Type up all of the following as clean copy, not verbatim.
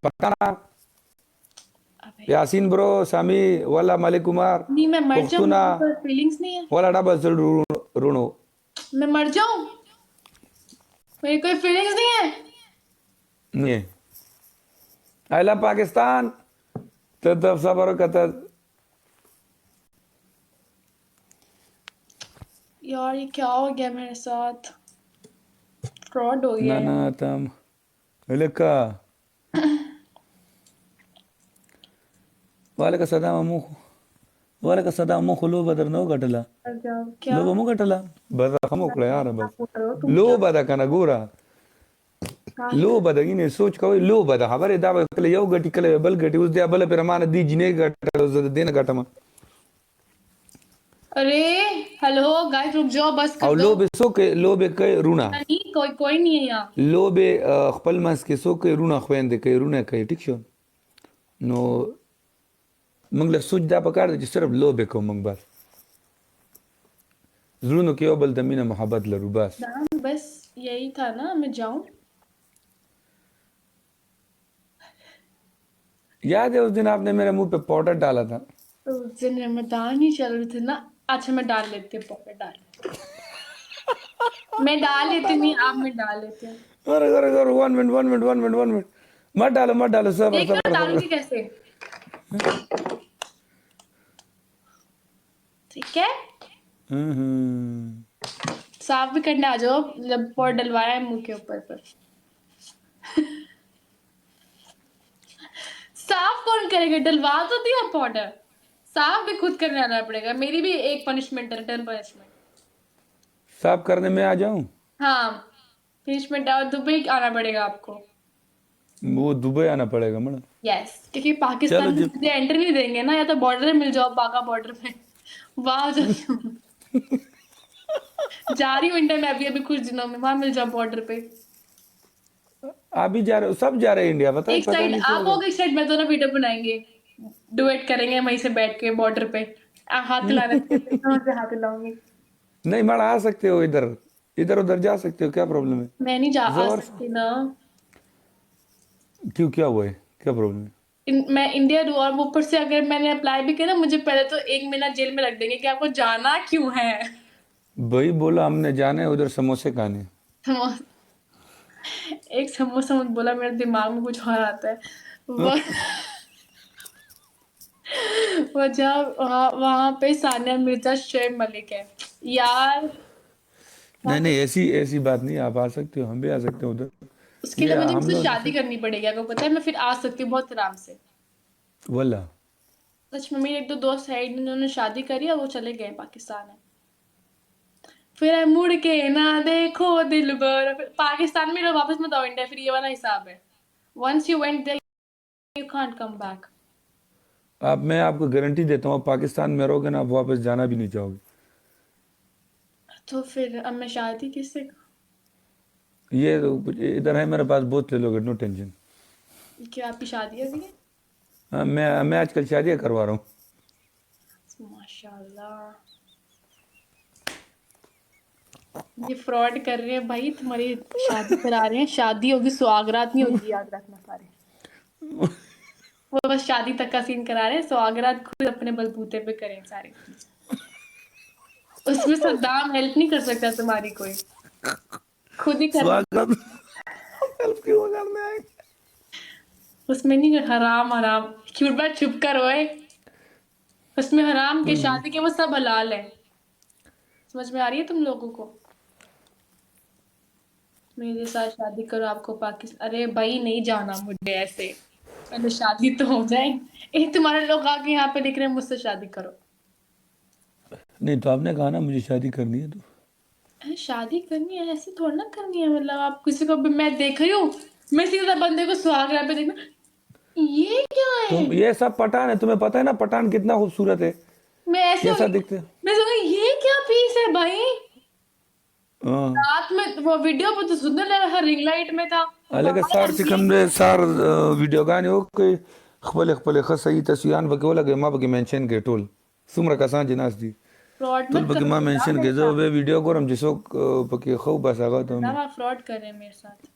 पता ना। अबे यासीन ब्रो, सामी, वाला मलिक कुमार, नहीं, मैं मर जाऊं, पुख्तुना, मेरे को फीलिंग्स नहीं है। वाला डबल सल रुनो। मैं मर जाऊं, मेरी कोई फीलिंग्स नहीं है। नहीं, आई लव पाकिस्तान। तब सबर कतर। यार ये क्या हो गया मेरे साथ, फ्रॉड हो गया ना यार। ना तम लका वाले का सदा अमु वाले का सदा अमु खुलो बदर नो गटला क्या लो बमु गटला बदा खमो कला यार क्या बस बोल रहे हो तुम, लो क्या बदा kana gura लो बदा इने सोच का लो बदा खबर है दावा कले यो गटी कले बल गटी उस दे बल पे रमान दी जिने गट दिन गटमा अरे हेलो गाइस, रुक जाओ, बस कर और दो। लो बे के रुना नहीं, कोई कोई नहीं है यहाँ। लो बे खपल मस के सो के रुना खोयंदे के रुना के ठीक शो नो मंगला सोच दा पकार दे सिर्फ लो बे को मंग बस जुनू के बल दमीना मोहब्बत लरू बस नाम बस यही था ना, मैं जाऊं। याद है उस दिन आपने मेरे मुंह पे पाउडर डाला था। तो उस दिन रमजान ही चल रहे थे ना। अच्छा, मैं डाल लेती हूँ, पाउडर डाल लेती हूँ। मैं डाल लेती हूँ, नहीं आप, मैं डाल लेती हूँ। अरे अरे अरे 1 मिनट 1 मिनट 1 मिनट 1 मिनट मत डालो सबर देख लो सबर सबर। डालूंगी कैसे। ठीक है, हम्म। साफ भी करने आ जाओ जब पाउडर डलवाया है मुंह के ऊपर पर। साफ कौन करेगा, डलवा तो दिया पाउडर, साफ भी खुद करने आना पड़ेगा। मेरी भी एक पनिशमेंट है, रिटर्न पनिशमेंट। साफ करने में आ जाऊं। हाँ, पनिशमेंट और दुबई आना पड़ेगा आपको। वो दुबई आना पड़ेगा मैडम। यस, क्योंकि चलो पाकिस्तान में जी। सीधे एंट्री नहीं देंगे ना, या तो बॉर्डर मिल जाओ, बाघा बॉर्डर में वहां जाती हूँ। जा रही हूँ इंडिया में अभी अभी कुछ दिनों में, वहां मिल जाओ बॉर्डर पे। आप भी जा रहे हो, सब जा रहे हैं इंडिया, एक पता साइड नहीं क्या हो आप गया। होगे, एक साइड मैं, दोनों वीडियो बनाएंगे, डुएट करेंगे वहीं से बैठ के बॉर्डर पे। हाथ हिलाने से कहाँ से हाथ हिलाऊंगी। नहीं मैडम आ सकते हो इधर, इधर उधर जा सकते हो, क्या प्रॉब्लम है। मैं नहीं जा आ जोर सकती ना। क्यों, क्या हुआ है, क्या प्रॉब्लम है। मैं इंडियन हूँ, और ऊपर से अगर मैंने अप्लाई भी किया ना, मुझे पहले तो 1 महीना जेल में रख देंगे कि आपको जाना क्यों है। भाई बोला हमने जाना है उधर समोसे खाने। समो- एक समोसा मत बोला, मेरे दिमाग में कुछ और आता है। वो वो जब वहां पे सानिया मिर्जा, शोएब मलिक है यार। नहीं वहाँ- नहीं ऐसी ऐसी बात नहीं, आप आ सकते हो, हम भी आ सकते हो उधर। उसके लिए ये मुझे हम मुझसे लोग शादी करनी पड़ेगी, आपको पता है, मैं फिर आ सकती हूँ बहुत आराम से। वल्ला। सच में, मेरे एक दो दोस्त है, इन्होंने शादी करी और वो चले गए पाकिस्तान है। फिर मुड़ के ना देखो दिल भर, फिर पाकिस्तान में लोग वापस मत आओ इंडिया, फिर ये वाला हिसाब है। Once you went there, you can't come back. आप मैं आपको गारंटी देता हूँ, आप पाकिस्तान में रहोगे ना, आप वापस जाना भी नहीं चाहोगे। तो फिर अब मैं शादी किससे ये तो कुछ इधर है मेरे पास, बहुत ले लोगे, नो टेंशन। क्या आपकी शादी अभी है? हाँ, मैं आजकल शादियाँ करवा रहा हूँ। माशाल्लाह, ये फ्रॉड कर रहे हैं भाई, तुम्हारी शादी करा रहे हैं, शादी होगी सुहागरात नहीं होगी, याद रखना सारे। वो बस शादी तक का सीन करा रहे हैं, सुहागरात खुद अपने बलबूते पे करें सारे। उसमें सद्दाम हेल्प नहीं कर सकता तुम्हारी कोई, खुद ही करना। स्वागत। हेल्प क्यों करने आएंगे। उसमें नहीं, हराम हराम क्यूट बात चुप कर ओए। उसमें हराम के शादी के वो सब हलाल है। समझ में आ रही है तुम लोगों को? मेरे साथ शादी करो, आपको पाकिस्तान, अरे भाई नहीं जाना मुझे ऐसे, पहले शादी तो हो जाए। तुम्हारे लोग आके यहाँ पे लिख रहे हैं मुझसे शादी करो। नहीं तो आपने कहा ना मुझे शादी करनी है तो। शादी करनी है ऐसे थोड़ा ना करनी है, मतलब आप किसी को भी, मैं देख रही हूँ, मैं सीधा बंदे को सुहाग रात पे देखना, ये क्या है। तुम ये सब पठान है, तुम्हें पता है ना पठान कितना खूबसूरत है, मैं ऐसे हो कैसा गई, दिखते हैं। मैं सोचा ये क्या पीस है भाई। हाँ। रात में वो वीडियो पर तो सुंदर लग रहा था, रिंग लाइट में था। अलग बाहर सार अंधेरे चिकन में। रे सार वीडियो गाने हो के खपले खपले खसई तस्वीरान बके लगे माँ बके मेंशन के टोल सुमर कसान जिनास दी फ्रॉड टोल मत बके करो माँ बेटा मेंशन मेरे के जो साथ। वे वीडियो को हम जिसो बके खौ बस आगा तो बेटा हमें आप फ्रॉड कर रहे हैं मेरे साथ।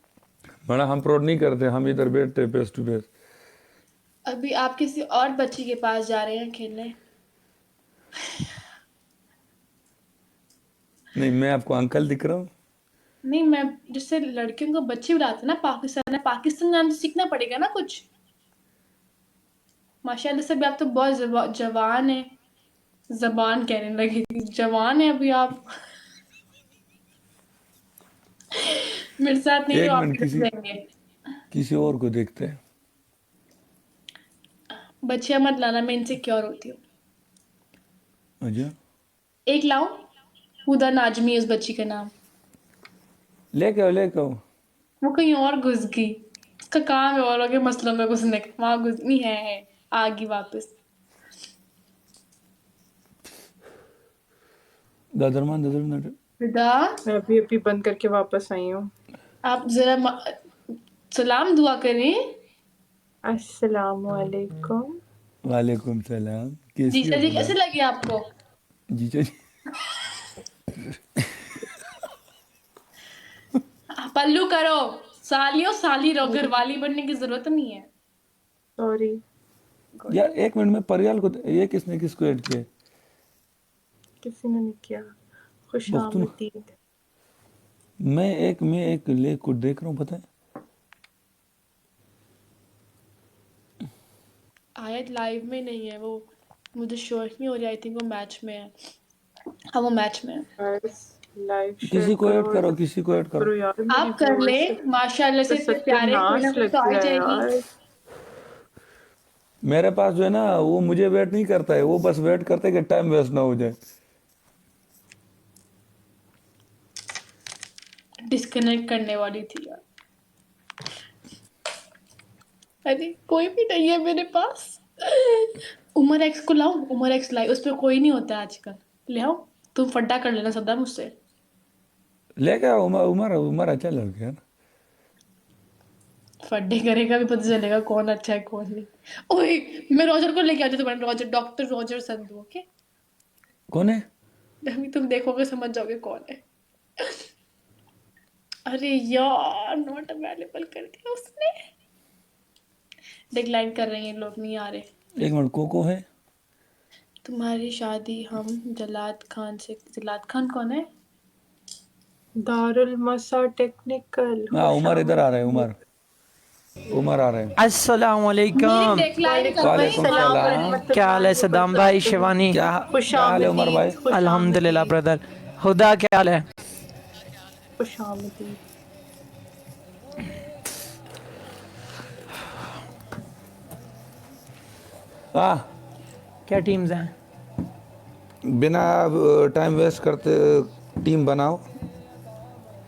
बड़ा हम प्रोड नहीं करते, हम इधर बैठते फेस टू फेस। अभी आप किसी और बच्ची के पास जा रहे हैं खेलने? नहीं, मैं आपको अंकल दिख रहा हूँ? नहीं, मैं जिससे लड़कियों को बच्ची बुलाते हैं ना पाकिस्तान में, पाकिस्तान नाम से सीखना पड़ेगा ना कुछ। माशाल्लाह से भी आप तो बहुत जवान है, जबान कहने लगी, जवान है अभी आप। मेरे साथ नहीं एक जो मिनट, आप किसी देंगे। किसी और को देखते हैं। बच्चियां मत लाना, मैं इनसिक्योर होती हूँ। अच्छा, एक लाऊं? हुदा नाजमी उस बच्ची का नाम। लेके आओ लेके आओ। वो कहीं और घुस गई, उसका काम है औरों के मसलों में घुसने का, वहां घुसनी है आ गई वापस। दादरमान दादरमान। हुदा, मैं अभी अभी बंद करके वापस आई हूँ। आप जरा सलाम दुआ करें। अस्सलामुअलैकुम। वालेकुम सलाम, कैसी जीजा हो जी बुला? कैसे लगे आपको? जीजा जी, पल्लू करो, सालियो साली रहो, घरवाली बनने की जरूरत नहीं है। सॉरी, यार एक मिनट में परियाल को, ये किसने किसको ऐड किया है? किसी ने नहीं किया। खुश बख्तून। आमदीद। मैं एक लेख को देख रहा हूँ, पता है? आयत लाइव में नहीं है वो, मुझे श्योर नहीं हो रही, आई थिंक वो मैच में है। हाँ वो मैच में है। गाइस लाइव शेयर किसी को ऐड करो करो, किसी को ऐड करो करो। यार, मेरी आप कर ले, वॉइस माशाल्लाह से इतने प्यारे, कोई ना सत्यानाश कोई लग तो आ ही गया जाएगी। यार। मेरे पास जो है ना, वो मुझे वेट नहीं करता है, वो बस वेट करता है कि टाइम वेस्ट ना हो जाए। डिस्कनेक्ट करने वाली थी यार। अरे कोई भी नहीं है मेरे पास। उमर एक्स को लाऊं? उमर एक्स लाई, उस पर कोई नहीं होता है आजकल। ले आओ, तुम फड्डा कर लेना सदा मुझसे। लेके आओ, उमर उमर उमर अच्छा लड़का है ना। फड्डे करेगा भी पता चलेगा कौन अच्छा है कौन नहीं। ओए, मैं रॉजर को लेके आती हूँ तुम्हारे, Roger, doctor Roger Sandhu, okay? कौन है? अभी तुम देखोगे समझ जाओगे कौन है। अरे यार, नॉट अवेलेबल कर दिया उसने। डिक्लाइन कर रही हैं लोग, नहीं आ रहे। एक मिनट, कोको है? तुम्हारी शादी हम जलाद खान से। जलाद खान कौन है? दारुल मसा टेक्निकल। हाँ, खुश उमर इधर आ रहा है, आमदीद। उमर आ रहा है। अस्सलाम मेरी वालेकुम। डिक्लाइन करो भाई, वालेकुम माफ सलाम। कर। रहमतुल्लाहि क्या हाल है सदाम भाई, शिवानी? क्या खुश क्या हाल है उमर भाई? आमदीद, खुश अल्हम्दुलिल्लाह आमदीद, ब्रदर। हुदा क्या हाल है? खुश आमदीद। हाँ, क्या टीम्स हैं? बिना टाइम वेस्ट करते टीम बनाओ।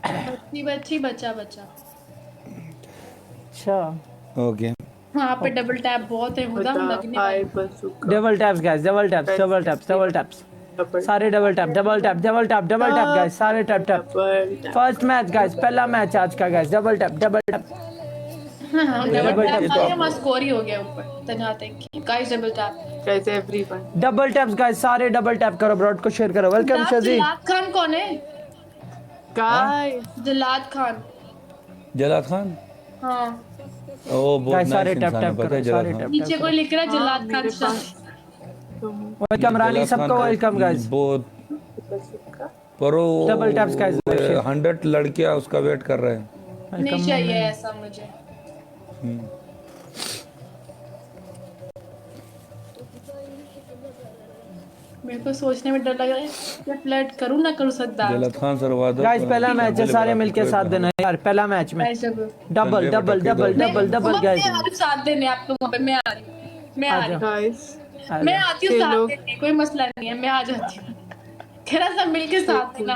बच्ची बच्ची, बच्चा बच्चा। अच्छा, ओके। वहाँ पे डबल टैप बहुत है, हुदा खुदा लगने हाय वाली। Bazooka. Double taps guys, double taps, double taps, double taps, double सारे double tap, double tap, double tap, double tap guys, सारे tap tap. Double tap. First match guys, पहला मैच आज का guys, double tap, double tap. हाँ हाँ, ये double tap ये तो आ गया, आप वहाँ स्कोर ही हो गया ऊपर तनहा तक। Guys double tap. Guys everyone. Double taps guys, सारे डबल टैप करो, ब्रॉड को शेयर करो। वेलकम शजी। जलाद खान कौन है? गाइस जलाद खान। जलाद खान। हाँ, ओ बहुत गाइस सारे नाइस टैप इंसान है, टैप पता करो, है जलाद सारे खान? टैप नीचे टैप कोई करो। लिख रहा है हाँ जलाद खान मेरे शाह। पास तुम वेलकम रानी, जलाद सबको खान वेलकम गाइस। बहुत, बसूका। पर double taps guys, like share. 100 लड़कियां उसका वेट कर रहे हैं। नहीं वेलकम चाहिए मोमिन। ऐसा मुझे। मेरे को सोचने में डर लग रहा है क्या फ्लर्ट करूँ ना करूँ सद्दाम जलाद से। खान सरवादर गाइस पहला मैच है, सारे मिलके साथ देना यार, पहला मैच में guys double. Double double double मैं डबल डबल गाइस। मैं आ रही हूँ साथ देने आपको वहाँ पे, मैं आ रही हूँ, मैं आ आ रही जाओ, हूँ, गाइस आ मैं जाओ। आती हूँ साथ चलो देने, कोई मसला नहीं है, मैं आ जाती हूँ। थोड़ा सा मिलके साथ देना।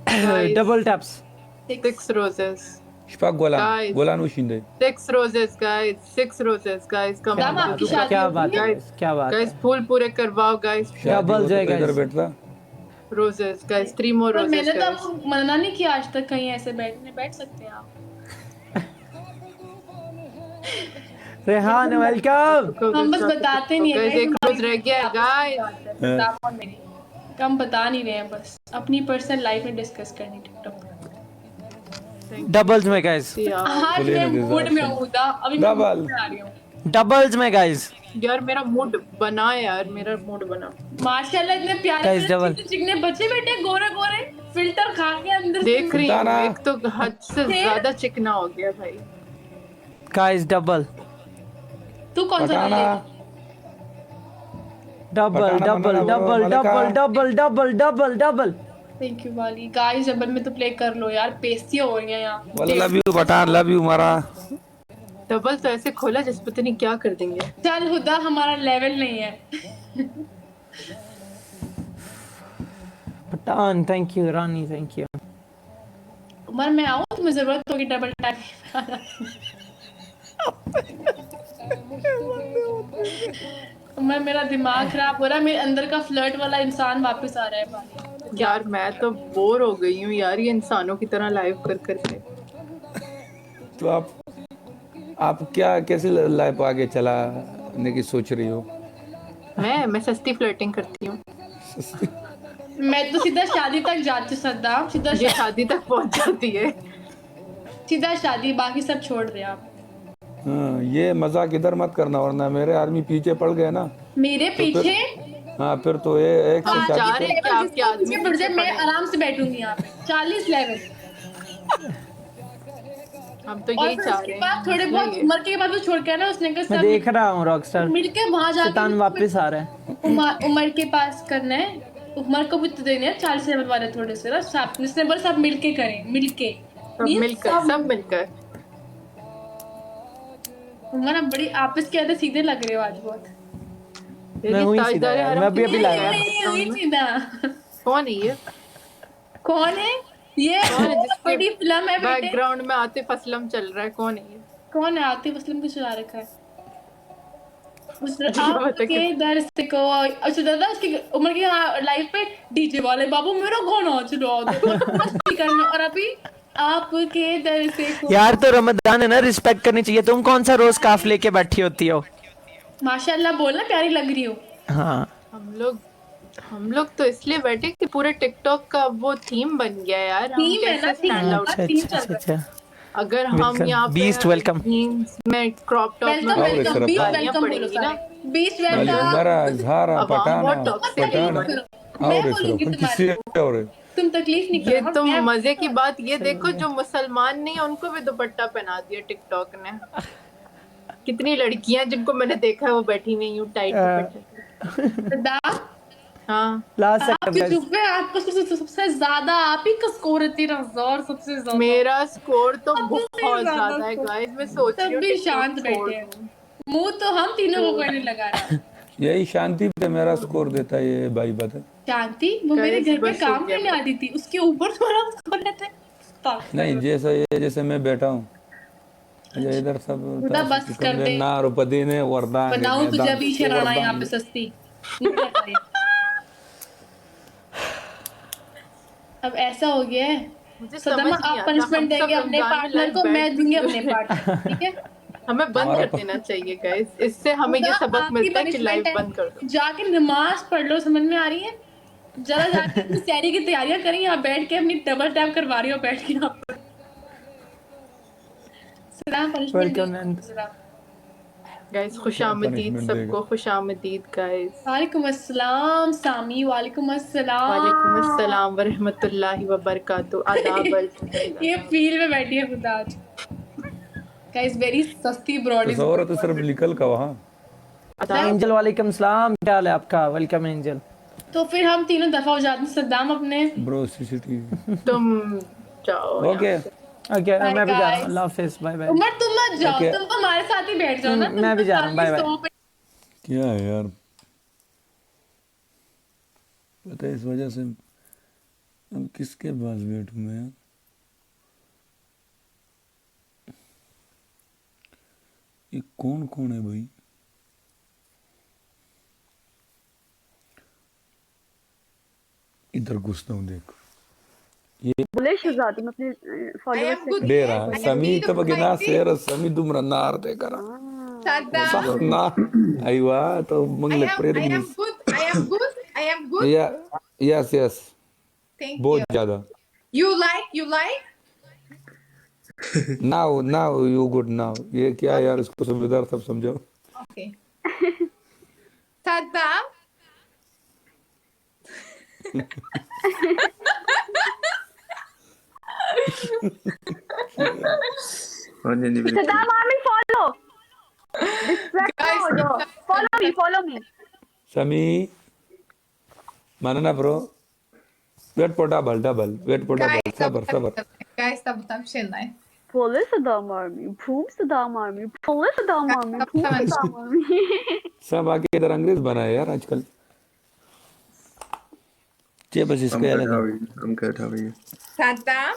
Guys double taps. 6 roses. Şpak Golan. Guys. Golan Uşinde. 6 roses guys. 6 roses guys. Come क्या दाम on. आपकी बात है, शादी क्या हो बात गई है है? Guys, क्या बात guys है। फूल पूरे करवाओ guys. शादी डबल होती जो है तो इधर guys। बैठता। Roses guys. 3 more पर roses मैंने तो guys. आपको मना नहीं किया आज तक, कहीं ऐसे बैठ सकते हैं आप। रेहान वेलकम। हम बस बताते नहीं है guys. guys, एक हमारी रोज रह गया आपस में guys. बात है, सद्दाम और मेरी। हम बता नहीं रहे हैं, बस अपनी पर्सनल लाइफ में डिस्कस करनी टिकटॉक पे। डबल्स में गाइस, आज तो लेने मैं दे मूड में ज़रा। हूँ दा, अभी मैं डबल। मूड में आ रही हूँ। डबल्स में गाइस। यार मेरा मूड बना यार, मेरा मूड बना। माशाल्लाह इतने प्यारे Guys, प्यारे double. चिकने चिकने बच्चे बैठे गोरे गोरे फिल्टर खा के अंदर देख रही हूँ, सुल्ताना। एक तो हद से फिर? ज्यादा चिकना हो गया भाई। गाइस डबल तू कौन सा पटाना। डाले? डबल पटाना डबल बनाना डबल बोलो, Malika. Double double double double double. Thank you वाली गाइस, डबल में तो प्ले कर लो यार, पेस्टी हो गई है यहाँ। बोलो love you Pathan, love you मारा। डबल तो ऐसे खोला जैसे पता नहीं क्या कर देंगे। चल हुदा, हमारा लेवल नहीं है। Pathan thank you, Rani thank you. Umar मैं आऊँ, तुम्हें जरूरत होगी डबल टैप। उमर मेरा दिमाग खराब हो रहा है, मेरे अंदर का फ्लर्ट वाला इंसान वापस आ रहा है भाई। यार मैं तो बोर हो गई हूँ यार, ये इंसानों की तरह लाइव कर करके। तो आप क्या कैसे लाइफ आगे चलाने की सोच रही हो? मैं सस्ती फ्लर्टिंग करती हूँ। मैं तो सीधा शादी तक जाती हूँ सद्दाम, सीधा ये शादी तक पहुंच जाती है। सीधा शादी, बाकी सब छोड़ दे आप। हाँ, ये मजाक इधर मत करना वरना मेरे आदमी पीछे पड़ गए ना। मेरे पीछे हाँ फिर तो ये एक से हम जा शादी रहे हैं क्या आपके आदमी पीछे पड़ जाए, मैं आराम से बैठूंगी यहाँ पे 40 लेवल। हम तो और यही फिर चाह उसके रहे बाद थोड़े हैं। बहुत उम्र के बाद वो छोड़ के ना, उसने कहा मैं सब देख रहा हूँ रॉकस्टार, मिलके वहां शैतान जाके वापस आ रहा है। उमर के पास करना है। उमर को भी तो देने हैं 40 लेवल वाले थोड़े से ना, सब इसने बोला सब मिलके करें, मिलके सब मिलकर। उमर अब बड़ी आपस के आते सीधे लग रहे हो आज बहुत। मैं हूँ ही सीधा ताजदार यार, हरम मैं अभी अभी लाया। नहीं, सीधा। कौन है ये? कौन है ये? कौन है बहुत जिसके बड़ी फिल्म है बेटे। बैकग्राउंड में आतिफ असलम चल रहा है? कौन है ये? कौन है? आतिफ असलम को चला रखा है उसने बता आपके कि- दर्द को। अच्छा दादा, उसकी उम्र की लाइफ पे डीजे वाले बाबू मेरा गाना चला दो मस्ती करना, और अभी आपके दर्द को। यार तो रमजान है ना, रिस्पेक्ट करनी चाहिए। तुम कौन सा रोज काफ लेके बैठी होती हो? माशाल्लाह बोलना, प्यारी लग रही हो। हाँ हम लोग तो इसलिए बैठे कि पूरे टिकटॉक का वो थीम बन गया यार। हम थीम है ना, कैसे थीम। Stand out? अच्छा तीन अच्छा चल अच्छा रहा अच्छा। अगर हम Welcome. यहाँ पे Beast, welcome. जीन्स में क्रॉप टॉप में वेलकम आओ रे वेलकम सरफ। बीच गालियाँ वेलकम बोलो पड़ेंगी ना। सारे। बीच वाली वेलकम। उमरा झारा अब हम पठाना बहुत toxic पठान हैं। आओ मैं रे बोलूंगी सरफ तुम्हारे किसी को। और तुम तकलीफ नहीं ये करो। तो मैं मजे की बात ये देखो, जो मुसलमान नहीं है उनको भी दुपट्टा पहना दिया टिकटॉक ने। कितनी लड़कियां जिनको मैंने देखा है वो बैठी हुई यूं टाइट दुपट्टे। दा, हाँ लास्ट आपके सेकंड चुप है, आपका सबसे ज्यादा आप ही का स्कोर है 13,000 सबसे ज्यादा। मेरा स्कोर तो सबसे बहुत ज्यादा ज्यादा है स्कोर। गाइस। मैं सोच रही सब हूँ भी TikTok शांत छोड़ बैठे हैं। दूँ। मुंह तो हम तीनों को कोई नहीं लगा रहा। यही शांति पे मेरा स्कोर देता है ये भाई बता। शांति वो मेरे Guys, घर पे बस काम हो गया करने आती थी, उसके ऊपर थोड़ा स्कोर लेते हैं। नहीं जैसे मैं बैठा हूँ, अच्छा इधर सब खुदा बस कर दे। ना रुपदी ने वरदान बनाऊं तुझे अभी शराना यहाँ पे सस्ती। अब ऐसा हो गया है, मुझे सदमा समझ नहीं आप आता, पनिशमेंट हम सब देंगे अपने रमजान में पार्टनर live को, मैं बैठ दूंगी के- अपने पार्टनर, ठीक है? हमें बंद कर देना चाहिए गाइस। इससे हमें ये खुदा सबक आपकी मिलता है कि punishment लाइव है। बंद कर दो। जाके नमाज पढ़ लो, समझ में आ रही है? जरा जाके अपनी सैरी की तैयारियां करें, यहाँ बैठ के अपनी डबल टैप करवा रही हो बैठ के यहाँ पर। सलाम punishment Welcome, दी। and- सलाम। गाइस खुशामदीद punishment सबको, देगा? खुशामदीद गाइस। वालेकुम अस्सलाम सामी, वालेकुम अस्सलाम। वालेकुम अस्सलाम व रहमतुल्लाहि व बरकातहू। आदाब। ये फील में बैठी है खुदा आज। गाइस वेरी सस्ती ब्रॉड इज। तस्वर तो सिर्फ निकल का वहाँ। एंजल वालेकुम सलाम, क्या हाल है आपका? Welcome angel. तो फिर हम तीनों दफा हो जाते हैं सद्दाम अपने। ब्रो सीसीटीवी तुम जाओ ओके। ओके Bye, मैं भी जा रहा हूँ, guys. अल्लाह हाफिज, बाय बाय। उमर तुम मत जाओ, Okay. तुम तो हमारे साथ ही बैठ जाओ ना। तुम मैं भी तो जा रहा हूँ, साथ ही bye, bye. सो पे- क्या है यार, पता है इस वजह से अब किसके पास बैठूं मैं यार? ये कौन कौन है भाई? इधर घुसता हूँ देख। ये बोले शहजादी में अपने फॉलोअर्स से दे रहा समी तो बगिना शेर समी दुमरा नार दे करा ना अयवा तो मंगले प्रेर I am good. I am good. या यस Thank बहुत you. ज्यादा You like? Now you good now. ये क्या यार, इसको सूबेदार सब समझाओ। Okay. Saddam. हाँ जी, हाँ जी, बिल्कुल। सदाम आर्मी फॉलो डिस्ट्रैक्ट ना हो जाओ फॉलो मी समी मानना bro, wait for double, wait for double, Guys, सबर। guys, double chill life. Follow Saddam army भूम Saddam army follow Saddam army भूम सदाम आर्मी सब आके इधर अंग्रेज बना है यार आजकल। चे बस I'm इसका good, यार how are you? I'm good, how are you? Saddam.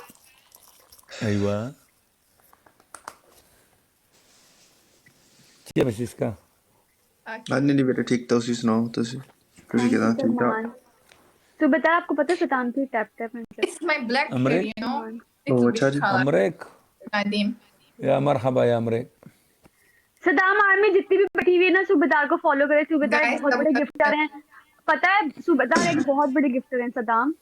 अयवा चे बस इसका हाँ जी, बेटा ठीक, तुसी सुनाओ, तुसी किदां ठीक ठाक? तो बता, आपको पता है सदाम की टैप में It's my black hair, Amre? you know. Oh, Little अच्छा bit जी। color. अमरेक Nadim. या मरहबा या अमरेक। सदाम आर्मी जितनी भी बैठी हुई है ना, सूबेदार को फॉलो करे। सूबेदार Guys, एक बहुत बड़े गिफ्टर हैं, पता है? सूबेदार एक बहुत बड़े गिफ्टर हैं Saddam.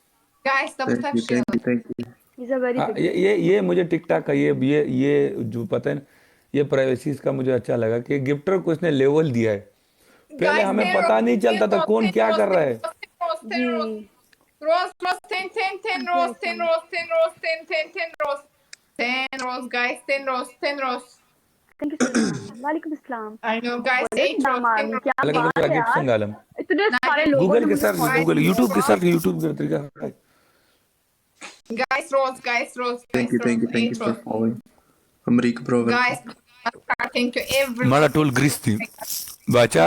Guys, double Thank tap you, chill. thank you. Is a very हाँ, बिग ये मुझे टिकटॉक का ये जो पता है ना, ये प्राइवेसी इसका मुझे अच्छा लगा कि गिफ्टर को इसने लेवल दिया है। पहले Guys, हमें ten पता rose, नहीं चलता था कौन क्या कर रहा है। जी। Rose, 10 rose, 10 rose, 10 rose, 10 rose. 10 rose, guys, 10 rose, 10 rose. Thank you so much. वालेकुम अस्सलाम। I know, guys, बोले 8 सदाम rose, 10 आर्मी, rose. क्या अलग बात अलग है गिफ्ट यार, संगालम इतने सारे लोगों गूगल ने के मुझे सर, follow गूगल किया। यूट्यूब के सर, यूट्यूब का तरीका है। Guys, rose, guys, rose, Thank guys, you, thank you, rose, thank 8 you for rose. following. America bro, Guys, thank you everyone. मारा टोल ग्रीस थी बच्चा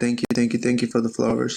Thank you for the flowers.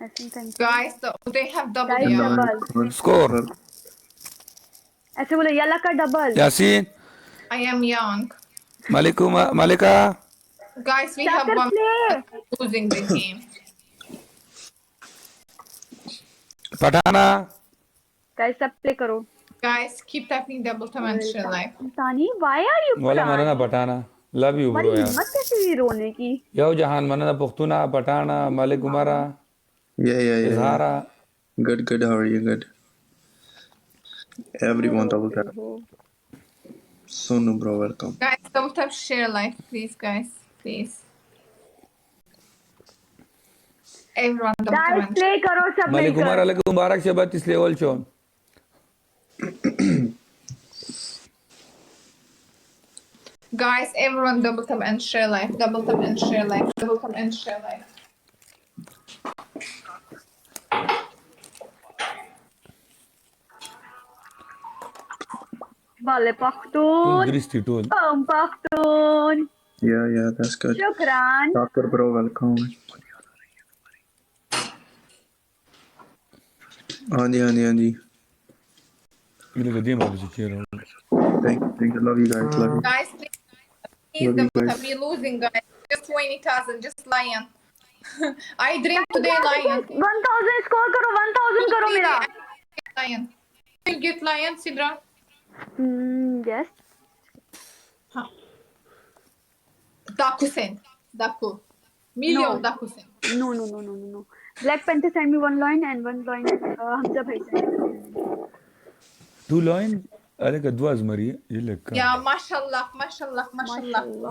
ऐसे ही thank you। Guys, they have double Guys, yeah. double। Score ऐसे बोले Yalla का double. Yasin I am young. मालिका Guys, we have Chapter one play। losing the game. Pathana Guys, सब play करो। Guys, keep tapping double tap and chill life. तानी, why are you वाला crying? मनना पठाना love you हमारी bro यार। हिम्मत कैसे हुई रोने की? यो जहान मनना पुख्तुना पठाना मालिक उमरा Yeah. इजहारा Good, how are you? Good. Everyone double tap. Sonu bro, welcome. Guys, double tap share life, please, guys. Please. Everyone double tap Guys, and play करो सब मालिक मिलकर। उमरा लगे मुबारक से 32 लेवल छो। Guys, everyone double tap and share life. Double tap and share life. Double tap and share life. वाले टोल पख्तून, ग्रीस थी टोल पख्तून। Yeah, that's good. शुक्रान। Dr. bro, welcome. हाँ जी. ये लोग दिए मालूम से चेहरा Thank you. Love you guys. Love you. Guys, please Love you double guys. tap. We're losing, guys. Just 20,000. Just lion. I drink today lion. 1000 score करो, 1000 करो मेरा। Lion. You get lion, Sidra? Yes। Daku send. Daku. Million No. Daku send. No। Black Panther send me one line and one line Hamza bhai send। Two line अरे का दुआ अजमरी ये लग Yeah, mashallah, mashallah, mashallah.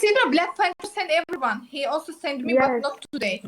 Sidra, Black Panther send everyone. He also sent me, but Yes. not today.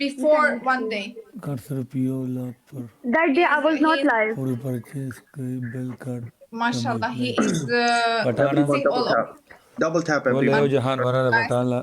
Before one day. Card sir पियो ला पर That day I was not live। और purchase के bill card Mashallah, he is Patana. using all of Double tap बोले everyone. यो जहान वरा बताला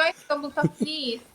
Guys, double tap, please.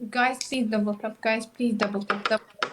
Guys, please double tap. Guys, please double tap.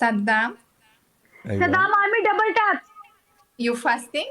Saddam, Saddam army double tap। you fasting?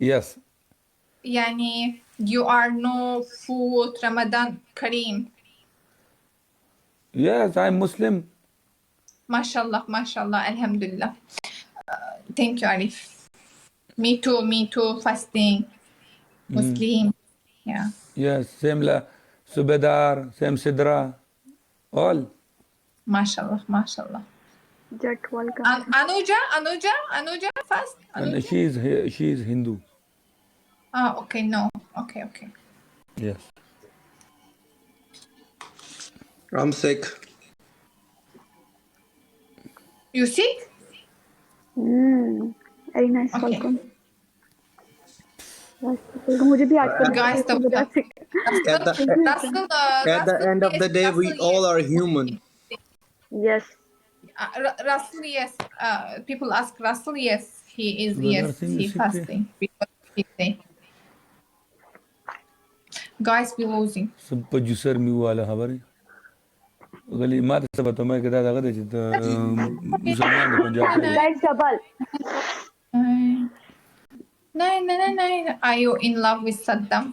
Yes Yani, you are no food Ramadan Kareem. Yes, I'm Muslim. MashaAllah, MashaAllah, Alhamdulillah. Thank you, Arif. Me too. Fasting, Muslim. Yeah. Yes, same la Subedar, same Sidra, all. MashaAllah, MashaAllah. Jet, welcome. Anuja, fast. And Anuja. she is Hindu. Okay, no. Okay. Yes. I'm sick. You sick? Very nice, Okay. welcome. मुझे भी आजकल Guys, इसकी वजह से At the end of the day, we all are human. yes. Russell, yes. People ask Russell, yes. He is, Brother yes. Singh He is sick, fasting. Because he say. Guys, we losing. सब producer मी वाला खबर है गली मार सब तो मैं कहता था कि मुसलमान है पंजाब से Guys, double. No. Are you in love with Saddam?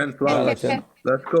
10 flowers. Let's go.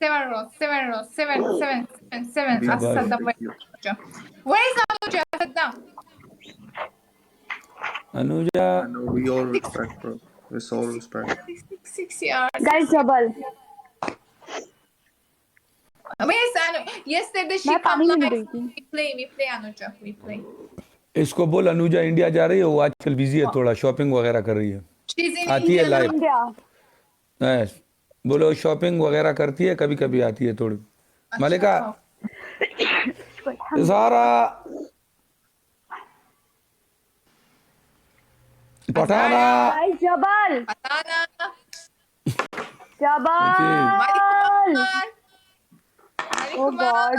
7 rows. 7. Big Ask boy. Saddam where is Anuja? Saddam. Anuja I know we all respect, bro. With all respect. 6 years. Guys, double. Where is Anu? Yesterday she मैं come पानी में live. गई थी। We play Anuja. We play. इसको बोल Anuja India जा रही है वो आजकल बिजी है थोड़ा शॉपिंग वगैरह कर रही है She's in आती है India. Live India. बोलो शॉपिंग वगैरह करती है कभी कभी आती है थोड़ी मलिका सारा पठाना Guys, double. Atana. Double. Oh God.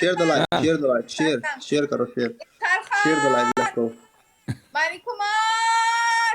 Share the live. Share the live. Share karo, share. Share the live. Let's go. Mari Kumar.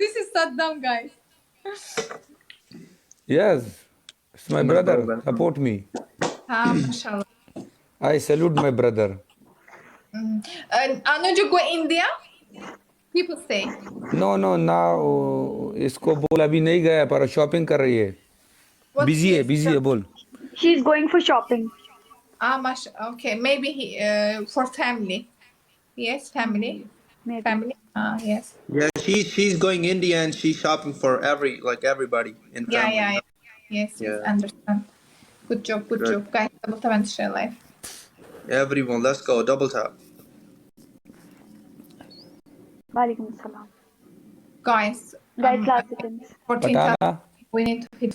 This is Saddam, guys. yes it's my brother support me MashaAllah. I salute my brother Anuja go India? People say. no now इसको बोल अभी नहीं गया पर shopping कर रही है What busy है is- बिजी है बोल She's going for shopping. Okay, maybe he for family. Yes, family. Maybe. Family. Yes. Yeah, she's going India and she's shopping for everybody in family. Yeah. Yes, Yeah. understand. Good job. Good. Guys, double tap and share live. Everyone, let's go. Double tap. Walaikum salam. Guys, Guys, last seconds. 14 पटाना tap. We need to hit